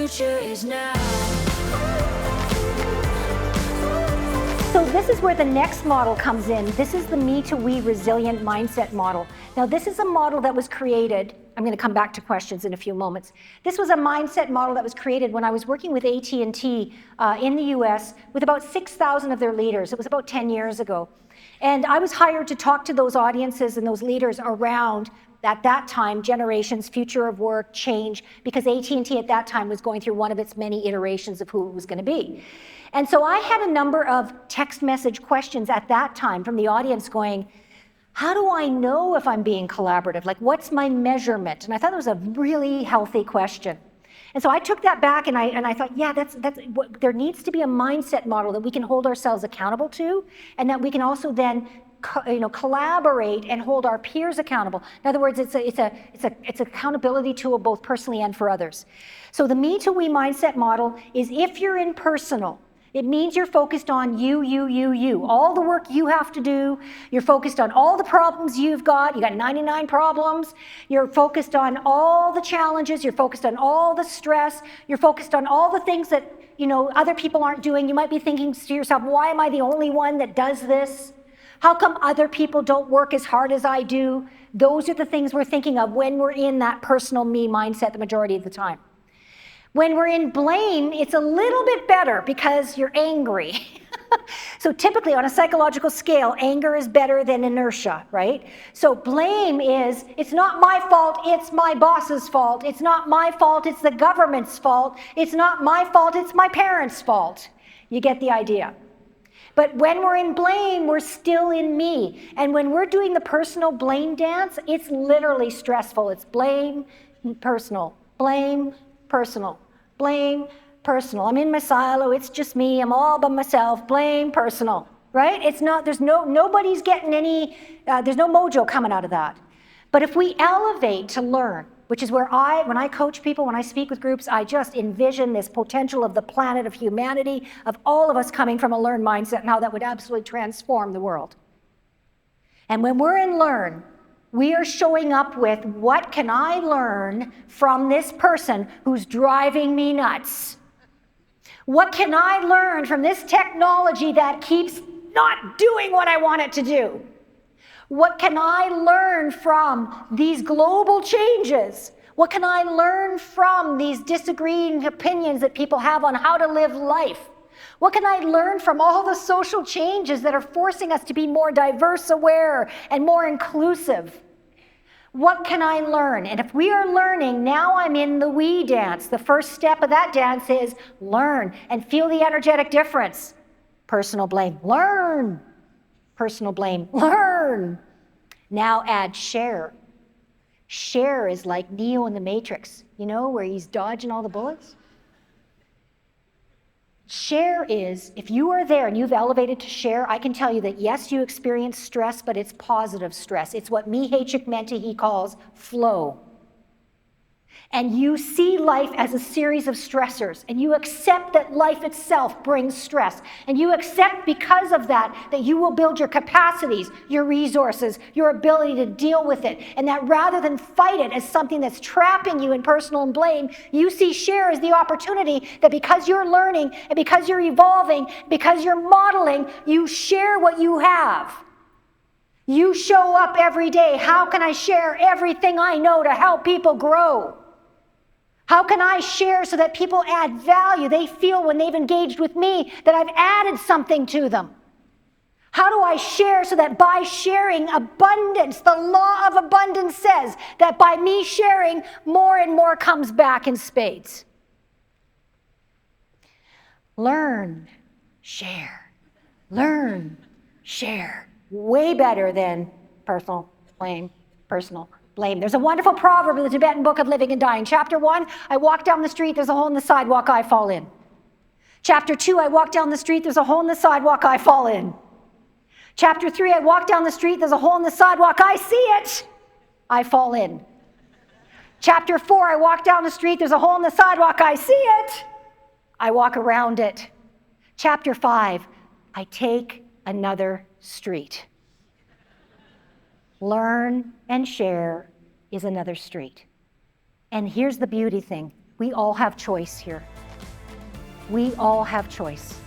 future is now. So this is where the next model comes in. This is the me to we resilient mindset model. Now this is a model that was created, I'm going to come back to questions in a few moments. This was a mindset model that was created when I was working with AT&T in the US with about 6,000 of their leaders. It was about 10 years ago. And I was hired to talk to those audiences and those leaders around, at that time, generations, future of work, change, because AT&T at that time was going through one of its many iterations of who it was going to be. And so I had a number of text message questions at that time from the audience going, how do I know if I'm being collaborative? Like, what's my measurement? And I thought it was a really healthy question. And so I took that back and I thought, yeah, there needs to be a mindset model that we can hold ourselves accountable to, and that we can also then collaborate and hold our peers accountable. In other words, it's accountability tool both personally and for others. So the me to we mindset model is, if you're in personal, it means you're focused on you, all the work you have to do. You're focused on all the problems you've got. You got 99 problems. You're focused on all the challenges. You're focused on all the stress. You're focused on all the things that, other people aren't doing. You might be thinking to yourself, why am I the only one that does this? How come other people don't work as hard as I do? Those are the things we're thinking of when we're in that personal me mindset the majority of the time. When we're in blame, it's a little bit better because you're angry. So typically on a psychological scale, anger is better than inertia, right? So blame is, it's not my fault, it's my boss's fault. It's not my fault, it's the government's fault. It's not my fault, it's my parents' fault. You get the idea. But when we're in blame, we're still in me. And when we're doing the personal blame dance, it's literally stressful. It's blame, personal, blame, personal, blame, personal. I'm in my silo, it's just me, I'm all by myself, blame, personal, right? It's not, nobody's getting any, there's no mojo coming out of that. But if we elevate to learn, which is where when I coach people, when I speak with groups, I just envision this potential of the planet, of humanity, of all of us coming from a learn mindset and how that would absolutely transform the world. And when we're in learn, we are showing up with, what can I learn from this person who's driving me nuts? What can I learn from this technology that keeps not doing what I want it to do? What can I learn from these global changes? What can I learn from these disagreeing opinions that people have on how to live life? What can I learn from all the social changes that are forcing us to be more diverse aware and more inclusive? What can I learn? And if we are learning, now I'm in the we dance. The first step of that dance is learn and feel the energetic difference. Personal blame, learn. Personal blame, learn. Now add share. Share is like Neo in the Matrix, where he's dodging all the bullets. Share is, if you are there and you've elevated to share, I can tell you that yes, you experience stress, but it's positive stress. It's what Mihaly Csikszentmihalyi calls flow. And you see life as a series of stressors, and you accept that life itself brings stress. And you accept because of that you will build your capacities, your resources, your ability to deal with it. And that rather than fight it as something that's trapping you in personal blame, you see share as the opportunity that because you're learning and because you're evolving, because you're modeling, you share what you have. You show up every day. How can I share everything I know to help people grow? How can I share so that people add value? They feel when they've engaged with me that I've added something to them. How do I share so that by sharing abundance, the law of abundance says that by me sharing, more and more comes back in spades. Learn, share. Learn, share. Way better than personal blame, personal blame. There's a wonderful proverb in the Tibetan Book of Living and Dying. Chapter 1, I walk down the street, there's a hole in the sidewalk, I fall in. Chapter 2, I walk down the street, there's a hole in the sidewalk, I fall in. Chapter 3, I walk down the street, there's a hole in the sidewalk, I see it, I fall in. Chapter 4, I walk down the street, there's a hole in the sidewalk, I see it, I walk around it. Chapter 5, I take another street. Learn and share is another street. And here's the beauty thing. We all have choice here. We all have choice.